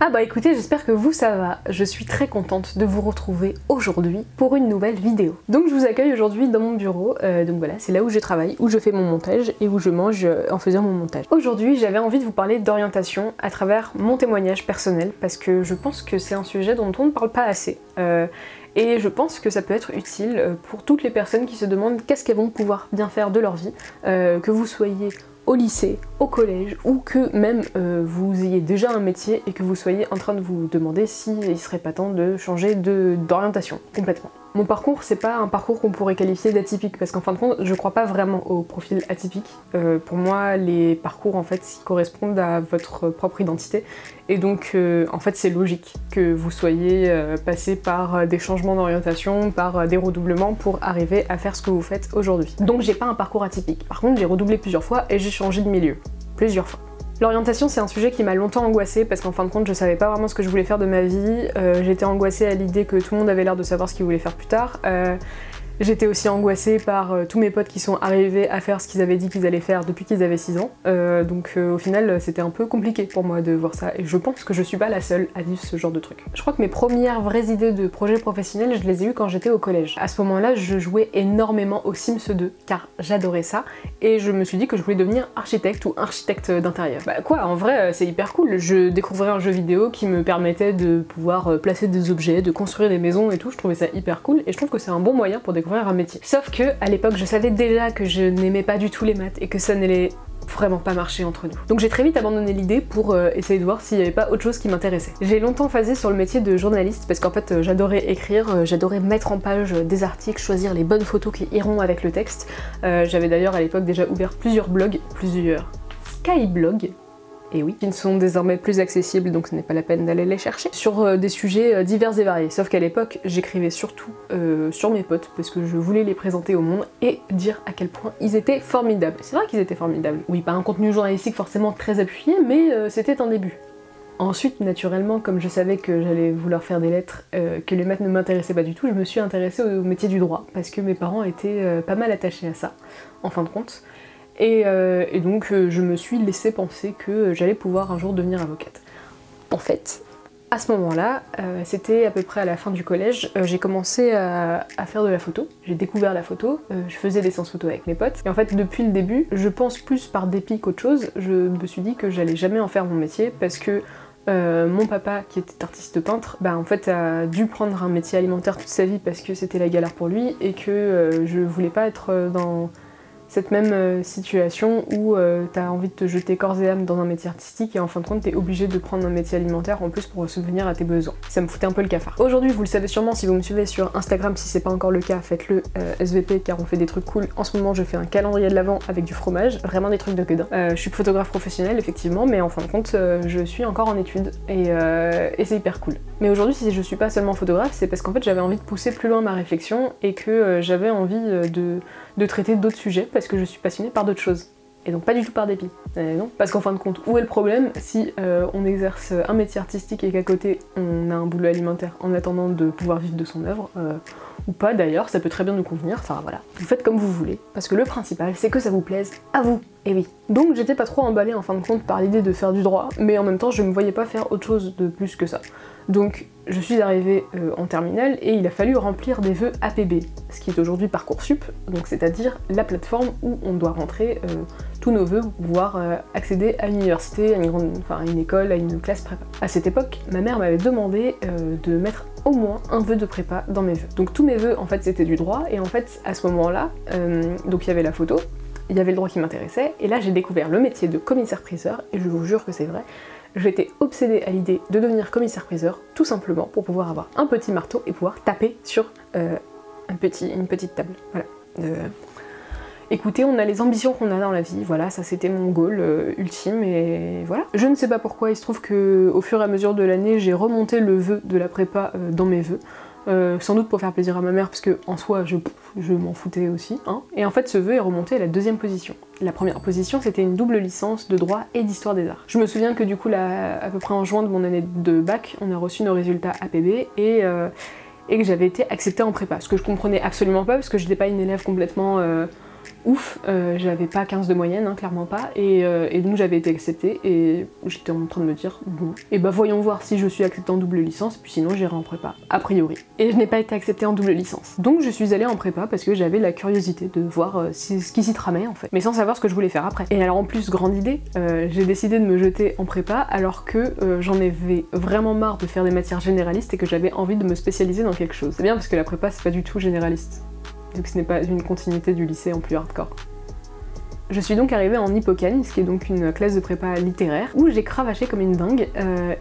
Ah bah écoutez, j'espère que vous ça va. Je suis très contente de vous retrouver aujourd'hui pour une nouvelle vidéo. Donc je vous accueille aujourd'hui dans mon bureau, donc voilà, c'est là où je travaille, où je fais mon montage et où je mange en faisant mon montage. Aujourd'hui j'avais envie de vous parler d'orientation à travers mon témoignage personnel parce que je pense que c'est un sujet dont on ne parle pas assez. Et je pense que ça peut être utile pour toutes les personnes qui se demandent qu'est-ce qu'elles vont pouvoir bien faire de leur vie, que vous soyez au lycée, au collège, ou que même vous ayez déjà un métier et que vous soyez en train de vous demander s'il serait pas temps de changer d'orientation complètement. Mon parcours, c'est pas un parcours qu'on pourrait qualifier d'atypique, parce qu'en fin de compte, je crois pas vraiment au profil atypique. Pour moi, les parcours, en fait, ils correspondent à votre propre identité, et donc, en fait, c'est logique que vous soyez passé par des changements d'orientation, par des redoublements pour arriver à faire ce que vous faites aujourd'hui. Donc, j'ai pas un parcours atypique. Par contre, j'ai redoublé plusieurs fois et j'ai changé de milieu. Plusieurs fois. L'orientation, c'est un sujet qui m'a longtemps angoissée parce qu'en fin de compte, je savais pas vraiment ce que je voulais faire de ma vie. J'étais angoissée à l'idée que tout le monde avait l'air de savoir ce qu'il voulait faire plus tard. J'étais aussi angoissée par tous mes potes qui sont arrivés à faire ce qu'ils avaient dit qu'ils allaient faire depuis qu'ils avaient 6 ans. Donc au final, c'était un peu compliqué pour moi de voir ça. Et je pense que je suis pas la seule à vivre ce genre de truc. Je crois que mes premières vraies idées de projet professionnel, je les ai eues quand j'étais au collège. À ce moment-là, je jouais énormément aux Sims 2, car j'adorais ça. Et je me suis dit que je voulais devenir architecte ou architecte d'intérieur. Bah quoi, en vrai, c'est hyper cool. Je découvrais un jeu vidéo qui me permettait de pouvoir placer des objets, de construire des maisons et tout. Je trouvais ça hyper cool. Et je trouve que c'est un bon moyen pour découvrir un métier. Sauf que à l'époque je savais déjà que je n'aimais pas du tout les maths et que ça n'allait vraiment pas marcher entre nous. Donc j'ai très vite abandonné l'idée pour essayer de voir s'il n'y avait pas autre chose qui m'intéressait. J'ai longtemps phasé sur le métier de journaliste parce qu'en fait j'adorais écrire, j'adorais mettre en page des articles, choisir les bonnes photos qui iront avec le texte. J'avais d'ailleurs à l'époque déjà ouvert plusieurs blogs, plusieurs skyblogs, et oui, qui ne sont désormais plus accessibles, donc ce n'est pas la peine d'aller les chercher, sur des sujets divers et variés. Sauf qu'à l'époque, j'écrivais surtout sur mes potes, parce que je voulais les présenter au monde et dire à quel point ils étaient formidables. C'est vrai qu'ils étaient formidables. Oui, pas un contenu journalistique forcément très appuyé, mais c'était un début. Ensuite, naturellement, comme je savais que j'allais vouloir faire des lettres, que les maths ne m'intéressaient pas du tout, je me suis intéressée au métier du droit, parce que mes parents étaient pas mal attachés à ça, en fin de compte. Et donc je me suis laissé penser que j'allais pouvoir un jour devenir avocate. En fait, à ce moment-là, c'était à peu près à la fin du collège, j'ai commencé à faire de la photo. J'ai découvert la photo, je faisais des séances photo avec mes potes. Et en fait, depuis le début, je pense plus par dépit qu'autre chose, je me suis dit que j'allais jamais en faire mon métier parce que mon papa, qui était artiste peintre, bah en fait a dû prendre un métier alimentaire toute sa vie parce que c'était la galère pour lui et que je voulais pas être dans cette même situation où t'as envie de te jeter corps et âme dans un métier artistique et en fin de compte t'es obligé de prendre un métier alimentaire en plus pour subvenir à tes besoins. Ça me foutait un peu le cafard. Aujourd'hui, vous le savez sûrement si vous me suivez sur Instagram, si c'est pas encore le cas, faites-le SVP car on fait des trucs cool. En ce moment je fais un calendrier de l'Avent avec du fromage, vraiment des trucs de gueudin. Je suis photographe professionnel effectivement, mais en fin de compte je suis encore en études et c'est hyper cool. Mais aujourd'hui si je suis pas seulement photographe, c'est parce qu'en fait j'avais envie de pousser plus loin ma réflexion et que j'avais envie de traiter d'autres sujets parce que je suis passionnée par d'autres choses. Et donc pas du tout par dépit. Non. Parce qu'en fin de compte, où est le problème si on exerce un métier artistique et qu'à côté on a un boulot alimentaire en attendant de pouvoir vivre de son œuvre, ou pas d'ailleurs, ça peut très bien nous convenir, enfin voilà. Vous faites comme vous voulez, parce que le principal c'est que ça vous plaise à vous. Et oui. Donc j'étais pas trop emballée en fin de compte par l'idée de faire du droit, mais en même temps je me voyais pas faire autre chose de plus que ça. Donc je suis arrivée en terminale et il a fallu remplir des vœux APB, ce qui est aujourd'hui Parcoursup, donc c'est-à-dire la plateforme où on doit rentrer tous nos vœux pour pouvoir accéder à une université, à une école, à une classe prépa. À cette époque, ma mère m'avait demandé de mettre au moins un vœu de prépa dans mes vœux. Donc tous mes vœux en fait c'était du droit et en fait à ce moment-là, donc il y avait la photo, il y avait le droit qui m'intéressait et là j'ai découvert le métier de commissaire-priseur et je vous jure que c'est vrai. J'étais obsédée à l'idée de devenir commissaire-priseur, tout simplement pour pouvoir avoir un petit marteau et pouvoir taper sur une petite table. Voilà. Écoutez, on a les ambitions qu'on a dans la vie, voilà, ça c'était mon goal ultime et voilà. Je ne sais pas pourquoi, il se trouve que au fur et à mesure de l'année, j'ai remonté le vœu de la prépa dans mes vœux. Sans doute pour faire plaisir à ma mère, parce que en soi je m'en foutais aussi, hein. Et en fait ce vœu est remonté à la deuxième position. La première position c'était une double licence de droit et d'histoire des arts. Je me souviens que du coup là, à peu près en juin de mon année de bac, on a reçu nos résultats APB et que j'avais été acceptée en prépa, ce que je comprenais absolument pas parce que j'étais pas une élève complètement ouf, j'avais pas 15 de moyenne, hein, clairement pas, et donc j'avais été acceptée, et j'étais en train de me dire, bon, et bah voyons voir si je suis acceptée en double licence, puis sinon j'irai en prépa, a priori. Et je n'ai pas été acceptée en double licence. Donc je suis allée en prépa parce que j'avais la curiosité de voir ce qui s'y tramait en fait, mais sans savoir ce que je voulais faire après. Et alors en plus, grande idée, j'ai décidé de me jeter en prépa alors que j'en avais vraiment marre de faire des matières généralistes et que j'avais envie de me spécialiser dans quelque chose. C'est bien parce que la prépa c'est pas du tout généraliste, vu que ce n'est pas une continuité du lycée en plus hardcore. Je suis donc arrivée en Hippocane, ce qui est donc une classe de prépa littéraire, où j'ai cravaché comme une dingue,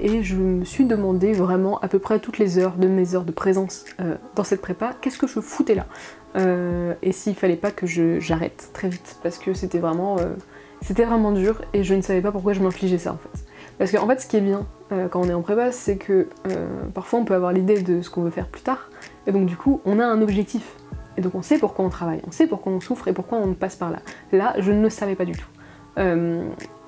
et je me suis demandé vraiment à peu près toutes les heures de mes heures de présence dans cette prépa, qu'est-ce que je foutais là, et s'il fallait pas que j'arrête très vite, parce que c'était vraiment dur, et je ne savais pas pourquoi je m'infligeais ça en fait. Parce qu'en fait ce qui est bien quand on est en prépa, c'est que parfois on peut avoir l'idée de ce qu'on veut faire plus tard, et donc du coup on a un objectif. Et donc on sait pourquoi on travaille, on sait pourquoi on souffre et pourquoi on passe par là. Là, je ne le savais pas du tout.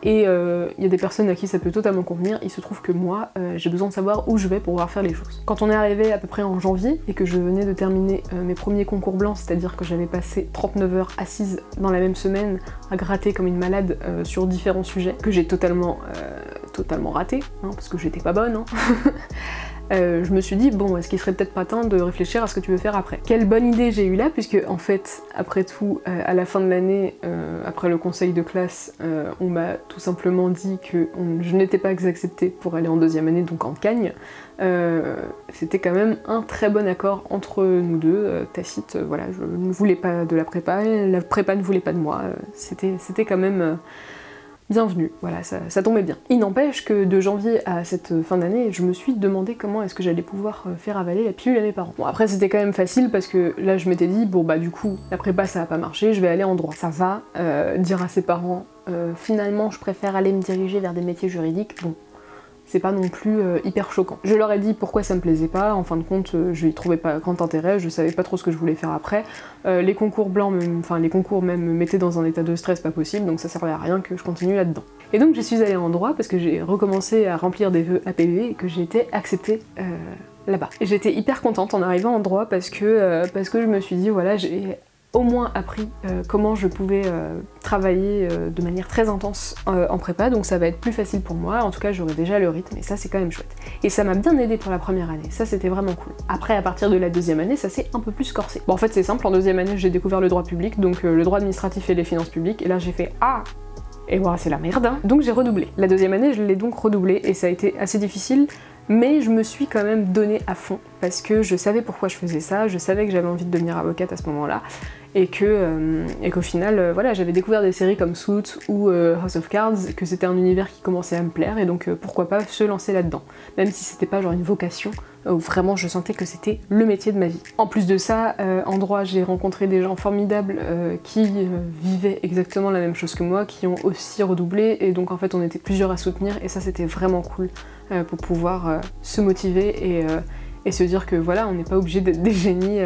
Il y a des personnes à qui ça peut totalement convenir, il se trouve que moi, j'ai besoin de savoir où je vais pour pouvoir faire les choses. Quand on est arrivé à peu près en janvier, et que je venais de terminer mes premiers concours blancs, c'est-à-dire que j'avais passé 39 heures assise dans la même semaine à gratter comme une malade sur différents sujets, que j'ai totalement raté, hein, parce que j'étais pas bonne, hein. Je me suis dit, bon, est-ce qu'il serait peut-être pas temps de réfléchir à ce que tu veux faire après? Quelle bonne idée j'ai eue là, puisque en fait, après tout, à la fin de l'année, après le conseil de classe, on m'a tout simplement dit que je n'étais pas acceptée pour aller en deuxième année, donc en Cagne. C'était quand même un très bon accord entre nous deux, tacite, voilà, je ne voulais pas de la prépa ne voulait pas de moi, c'était quand même... bienvenue, voilà, ça tombait bien. Il n'empêche que de janvier à cette fin d'année, je me suis demandé comment est-ce que j'allais pouvoir faire avaler la pilule à mes parents. Bon, après c'était quand même facile parce que là je m'étais dit, bon bah du coup, la prépa ça va pas marcher, je vais aller en droit. Ça va, dire à ses parents, finalement je préfère aller me diriger vers des métiers juridiques, bon, c'est pas non plus hyper choquant. Je leur ai dit pourquoi ça me plaisait pas, en fin de compte je y trouvais pas grand intérêt, je savais pas trop ce que je voulais faire après. Les concours blancs, les concours même me mettaient dans un état de stress pas possible, donc ça servait à rien que je continue là-dedans. Et donc je suis allée en droit parce que j'ai recommencé à remplir des vœux APV et que j'ai été acceptée là-bas. Et j'étais hyper contente en arrivant en droit parce que je me suis dit voilà, j'ai au moins appris comment je pouvais travailler de manière très intense en prépa, donc ça va être plus facile pour moi, en tout cas j'aurai déjà le rythme, et ça c'est quand même chouette. Et ça m'a bien aidé pour la première année, ça c'était vraiment cool. Après, à partir de la deuxième année, ça s'est un peu plus corsé. Bon en fait c'est simple, en deuxième année j'ai découvert le droit public, donc le droit administratif et les finances publiques, et là j'ai fait ah, et voilà c'est la merde, hein. Donc j'ai redoublé. La deuxième année je l'ai donc redoublé, et ça a été assez difficile, mais je me suis quand même donnée à fond, parce que je savais pourquoi je faisais ça, je savais que j'avais envie de devenir avocate à ce moment-là, et qu'au final, voilà, j'avais découvert des séries comme Suits ou House of Cards, que c'était un univers qui commençait à me plaire, et donc pourquoi pas se lancer là-dedans, même si c'était pas genre une vocation, où vraiment je sentais que c'était le métier de ma vie. En plus de ça, en droit, j'ai rencontré des gens formidables qui vivaient exactement la même chose que moi, qui ont aussi redoublé, et donc en fait on était plusieurs à soutenir, et ça c'était vraiment cool pour pouvoir se motiver et se dire que voilà, on n'est pas obligé d'être des génies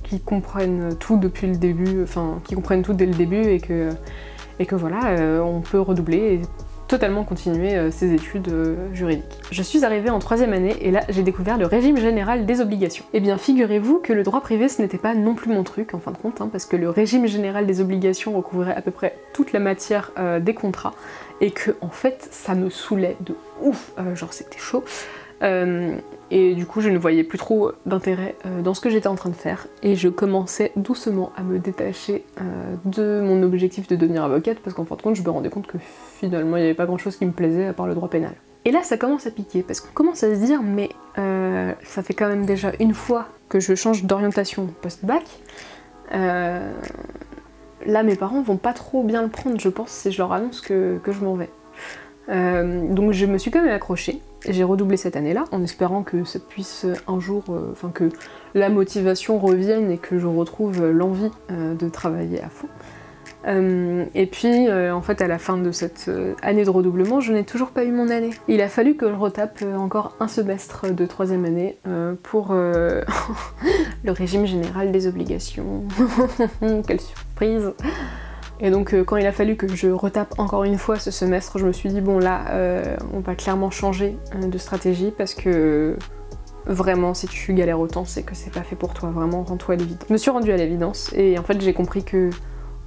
qui comprennent tout depuis le début, enfin qui comprennent tout dès le début, et que voilà, on peut redoubler et totalement continuer ses études juridiques. Je suis arrivée en troisième année et là j'ai découvert le régime général des obligations. Et bien figurez-vous que le droit privé ce n'était pas non plus mon truc en fin de compte, hein, parce que le régime général des obligations recouvrait à peu près toute la matière des contrats, et que en fait ça me saoulait de ouf, genre c'était chaud. Et du coup je ne voyais plus trop d'intérêt dans ce que j'étais en train de faire, et je commençais doucement à me détacher de mon objectif de devenir avocate, parce qu'en fin de compte je me rendais compte que finalement il n'y avait pas grand chose qui me plaisait à part le droit pénal. Et là ça commence à piquer, parce qu'on commence à se dire mais ça fait quand même déjà une fois que je change d'orientation post-bac, là mes parents vont pas trop bien le prendre je pense si je leur annonce que je m'en vais. Donc je me suis quand même accrochée. J'ai redoublé cette année-là, en espérant que ça puisse un jour, enfin que la motivation revienne et que je retrouve l'envie de travailler à fond. Et puis, en fait, à la fin de cette année de redoublement, je n'ai toujours pas eu mon année. Il a fallu que je retape encore un semestre de troisième année pour le régime général des obligations. Quelle surprise! Et donc quand il a fallu que je retape encore une fois ce semestre, je me suis dit bon là on va clairement changer de stratégie, parce que vraiment si tu galères autant c'est que c'est pas fait pour toi, vraiment rends-toi à l'évidence. Je me suis rendue à l'évidence et en fait j'ai compris que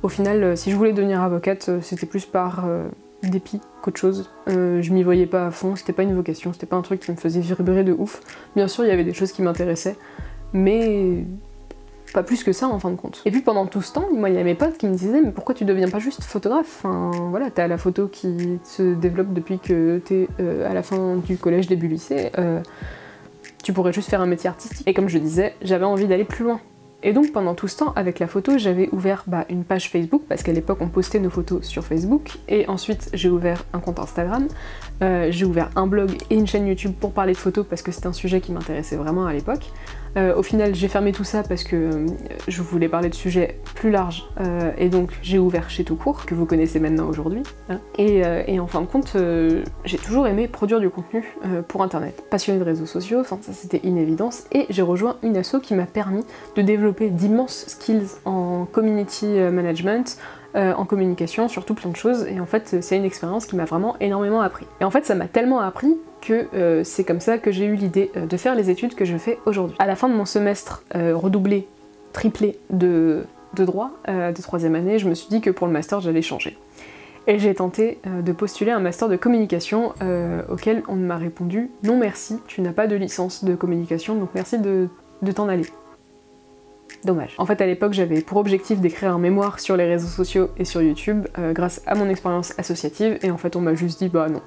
Au final, si je voulais devenir avocate, c'était plus par dépit qu'autre chose. Je m'y voyais pas à fond, c'était pas une vocation, c'était pas un truc qui me faisait vibrer de ouf. Bien sûr, il y avait des choses qui m'intéressaient, mais pas plus que ça en fin de compte. Et puis pendant tout ce temps, moi il y a mes potes qui me disaient mais pourquoi tu deviens pas juste photographe? Enfin voilà, t'as la photo qui se développe depuis que t'es à la fin du collège, début lycée, tu pourrais juste faire un métier artistique. Et comme je disais, j'avais envie d'aller plus loin. Et donc pendant tout ce temps, avec la photo, j'avais ouvert une page Facebook, parce qu'à l'époque on postait nos photos sur Facebook, et ensuite j'ai ouvert un compte Instagram, j'ai ouvert un blog et une chaîne YouTube pour parler de photos, parce que c'était un sujet qui m'intéressait vraiment à l'époque. Au final j'ai fermé tout ça parce que je voulais parler de sujets plus larges, et donc j'ai ouvert Chez Tout Court, que vous connaissez maintenant aujourd'hui, hein. Et en fin de compte, j'ai toujours aimé produire du contenu pour internet. Passionnée de réseaux sociaux, enfin ça c'était une évidence, et j'ai rejoint une asso qui m'a permis de développer d'immenses skills en community management, en communication, surtout plein de choses, et en fait c'est une expérience qui m'a vraiment énormément appris. Et en fait ça m'a tellement appris que c'est comme ça que j'ai eu l'idée de faire les études que je fais aujourd'hui. À la fin de mon semestre redoublé, triplé de droit de 3e année, je me suis dit que pour le master j'allais changer. Et j'ai tenté de postuler un master de communication auquel on m'a répondu « Non merci, tu n'as pas de licence de communication, donc merci de t'en aller ». Dommage. En fait à l'époque j'avais pour objectif d'écrire un mémoire sur les réseaux sociaux et sur YouTube grâce à mon expérience associative, et en fait on m'a juste dit bah non.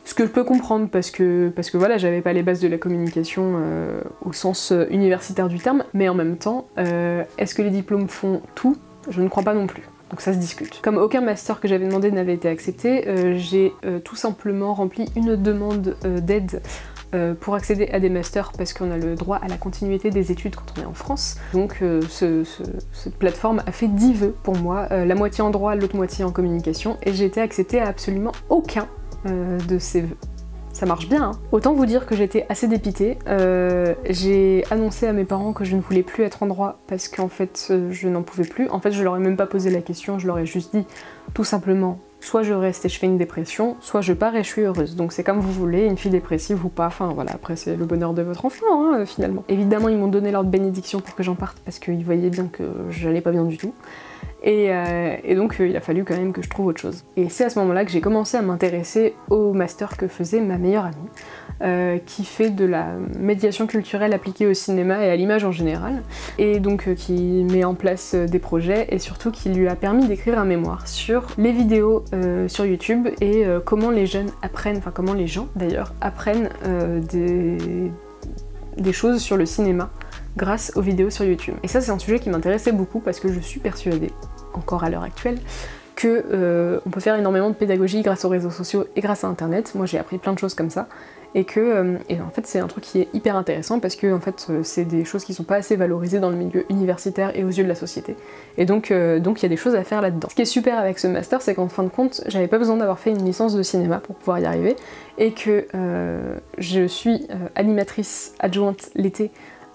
Ce que je peux comprendre parce que voilà, j'avais pas les bases de la communication au sens universitaire du terme, mais en même temps, est-ce que les diplômes font tout? Je ne crois pas non plus. Donc ça se discute. Comme aucun master que j'avais demandé n'avait été accepté, j'ai tout simplement rempli une demande d'aide pour accéder à des masters, parce qu'on a le droit à la continuité des études quand on est en France. Donc cette plateforme a fait 10 vœux pour moi, la moitié en droit, l'autre moitié en communication, et j'ai été acceptée à absolument aucun de ces vœux. Ça marche bien, hein. Autant vous dire que j'étais assez dépitée. J'ai annoncé à mes parents que je ne voulais plus être en droit parce qu'en fait je n'en pouvais plus. En fait je leur ai même pas posé la question, je leur ai juste dit tout simplement soit je reste et je fais une dépression, soit je pars et je suis heureuse. Donc c'est comme vous voulez, une fille dépressive ou pas, enfin voilà, après c'est le bonheur de votre enfant hein, finalement. Évidemment ils m'ont donné leur bénédiction pour que j'en parte parce qu'ils voyaient bien que j'allais pas bien du tout. Et donc il a fallu quand même que je trouve autre chose. Et c'est à ce moment-là que j'ai commencé à m'intéresser au master que faisait ma meilleure amie, qui fait de la médiation culturelle appliquée au cinéma et à l'image en général, et donc qui met en place des projets, et surtout qui lui a permis d'écrire un mémoire sur les vidéos sur YouTube et comment les jeunes apprennent, enfin comment les gens d'ailleurs apprennent des choses sur le cinéma grâce aux vidéos sur YouTube. Et ça c'est un sujet qui m'intéressait beaucoup parce que je suis persuadée, encore à l'heure actuelle, que on peut faire énormément de pédagogie grâce aux réseaux sociaux et grâce à internet. Moi j'ai appris plein de choses comme ça, et en fait c'est un truc qui est hyper intéressant parce que en fait c'est des choses qui sont pas assez valorisées dans le milieu universitaire et aux yeux de la société. Et donc il y a des choses à faire là-dedans. Ce qui est super avec ce master, c'est qu'en fin de compte j'avais pas besoin d'avoir fait une licence de cinéma pour pouvoir y arriver, et que je suis animatrice adjointe l'été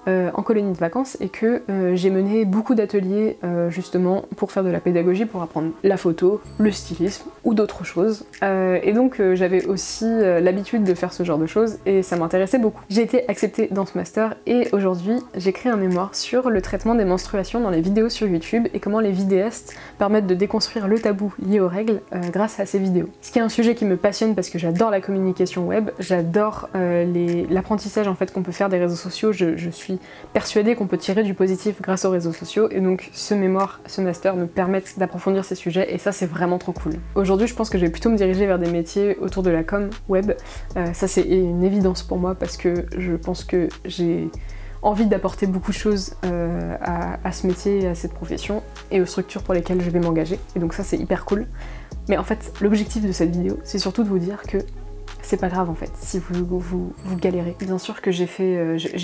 en colonie de vacances, et que j'ai mené beaucoup d'ateliers justement pour faire de la pédagogie, pour apprendre la photo, le stylisme ou d'autres choses. Et donc j'avais aussi l'habitude de faire ce genre de choses et ça m'intéressait beaucoup. J'ai été acceptée dans ce master et aujourd'hui j'écris un mémoire sur le traitement des menstruations dans les vidéos sur YouTube et comment les vidéastes permettent de déconstruire le tabou lié aux règles grâce à ces vidéos. Ce qui est un sujet qui me passionne parce que j'adore la communication web, j'adore l'apprentissage en fait qu'on peut faire des réseaux sociaux. Je suis persuadée qu'on peut tirer du positif grâce aux réseaux sociaux, et donc ce mémoire, ce master me permettent d'approfondir ces sujets, et ça c'est vraiment trop cool. Aujourd'hui je pense que je vais plutôt me diriger vers des métiers autour de la com web, ça c'est une évidence pour moi parce que je pense que j'ai envie d'apporter beaucoup de choses à ce métier, à cette profession et aux structures pour lesquelles je vais m'engager, et donc ça c'est hyper cool. Mais en fait l'objectif de cette vidéo c'est surtout de vous dire que c'est pas grave en fait si vous galérez. Bien sûr que j'ai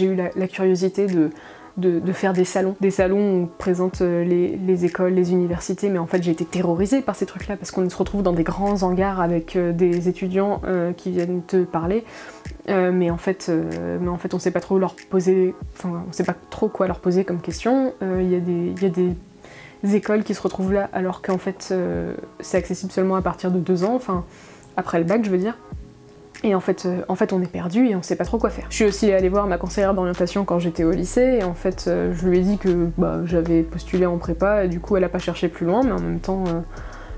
eu la curiosité de faire des salons où on présente les écoles, les universités, mais en fait j'ai été terrorisée par ces trucs-là parce qu'on se retrouve dans des grands hangars avec des étudiants qui viennent te parler, mais en fait on sait pas trop leur poser, enfin on sait pas trop quoi leur poser comme question. Il y a des écoles qui se retrouvent là alors qu'en fait c'est accessible seulement à partir de 2 ans, enfin après le bac je veux dire. Et en fait on est perdu et on sait pas trop quoi faire. Je suis aussi allée voir ma conseillère d'orientation quand j'étais au lycée et en fait je lui ai dit que j'avais postulé en prépa et du coup elle a pas cherché plus loin, mais en même temps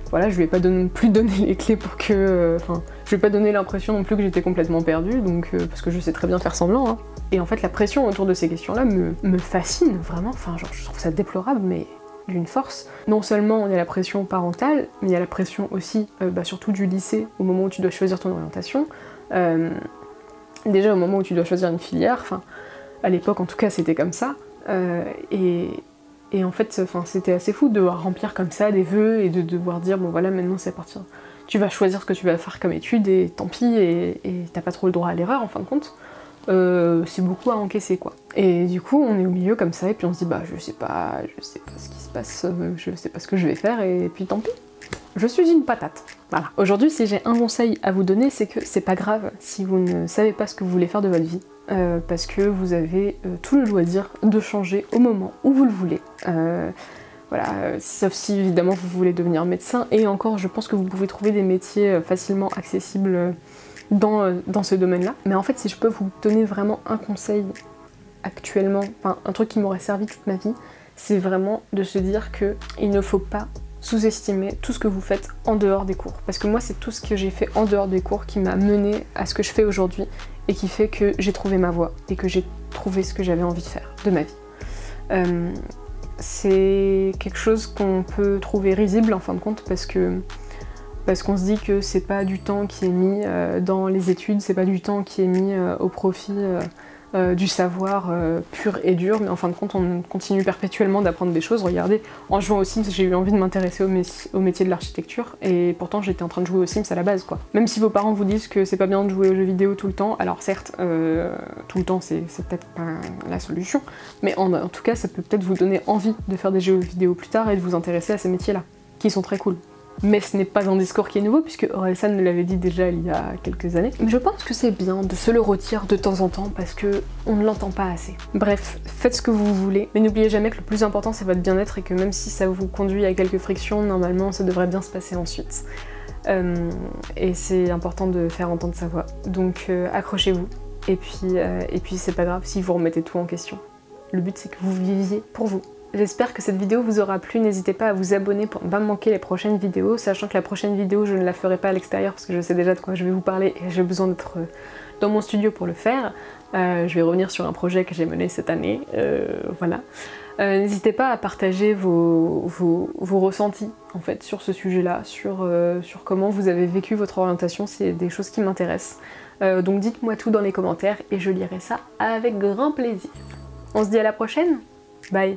voilà, je lui ai pas plus donné les clés pour que... je lui ai pas donné l'impression non plus que j'étais complètement perdue, donc parce que je sais très bien faire semblant, hein. Et en fait la pression autour de ces questions-là me fascine vraiment, enfin genre je trouve ça déplorable, mais d'une force. Non seulement il y a la pression parentale, mais il y a la pression aussi, surtout du lycée, au moment où tu dois choisir ton orientation. Déjà au moment où tu dois choisir une filière, enfin à l'époque en tout cas c'était comme ça, et en fait c'était assez fou de devoir remplir comme ça des vœux et de devoir dire bon voilà maintenant c'est parti, tu vas choisir ce que tu vas faire comme étude et tant pis, et t'as pas trop le droit à l'erreur en fin de compte. C'est beaucoup à encaisser quoi. Et du coup on est au milieu comme ça et puis on se dit bah je sais pas ce qui se passe, je sais pas ce que je vais faire et puis tant pis. Je suis une patate. Voilà. Aujourd'hui, si j'ai un conseil à vous donner, c'est que c'est pas grave si vous ne savez pas ce que vous voulez faire de votre vie, parce que vous avez tout le loisir de changer au moment où vous le voulez. Voilà, sauf si évidemment vous voulez devenir médecin, et encore je pense que vous pouvez trouver des métiers facilement accessibles dans ce domaine-là. Mais en fait, si je peux vous donner vraiment un conseil actuellement, enfin un truc qui m'aurait servi toute ma vie, c'est vraiment de se dire que il ne faut pas sous-estimer tout ce que vous faites en dehors des cours. Parce que moi, c'est tout ce que j'ai fait en dehors des cours qui m'a mené à ce que je fais aujourd'hui et qui fait que j'ai trouvé ma voie et que j'ai trouvé ce que j'avais envie de faire de ma vie. C'est quelque chose qu'on peut trouver risible en fin de compte parce qu'on se dit que c'est pas du temps qui est mis dans les études, c'est pas du temps qui est mis au profit du savoir pur et dur, mais en fin de compte on continue perpétuellement d'apprendre des choses. Regardez, en jouant aux Sims j'ai eu envie de m'intéresser au métier de l'architecture et pourtant j'étais en train de jouer aux Sims à la base quoi. Même si vos parents vous disent que c'est pas bien de jouer aux jeux vidéo tout le temps, alors certes tout le temps c'est peut-être pas la solution, mais en tout cas ça peut peut-être vous donner envie de faire des jeux vidéo plus tard et de vous intéresser à ces métiers là, qui sont très cool. Mais ce n'est pas un discours qui est nouveau, puisque Orelsan me l'avait dit déjà il y a quelques années. Mais je pense que c'est bien de se le retirer de temps en temps, parce que on ne l'entend pas assez. Bref, faites ce que vous voulez, mais n'oubliez jamais que le plus important c'est votre bien-être, et que même si ça vous conduit à quelques frictions, normalement ça devrait bien se passer ensuite. Et c'est important de faire entendre sa voix. Donc accrochez-vous, et puis c'est pas grave si vous remettez tout en question. Le but c'est que vous viviez pour vous. J'espère que cette vidéo vous aura plu, n'hésitez pas à vous abonner pour ne pas manquer les prochaines vidéos, sachant que la prochaine vidéo je ne la ferai pas à l'extérieur parce que je sais déjà de quoi je vais vous parler et j'ai besoin d'être dans mon studio pour le faire. Je vais revenir sur un projet que j'ai mené cette année, voilà. N'hésitez pas à partager vos ressentis en fait sur ce sujet-là, sur comment vous avez vécu votre orientation, c'est des choses qui m'intéressent. Donc dites-moi tout dans les commentaires et je lirai ça avec grand plaisir. On se dit à la prochaine, bye!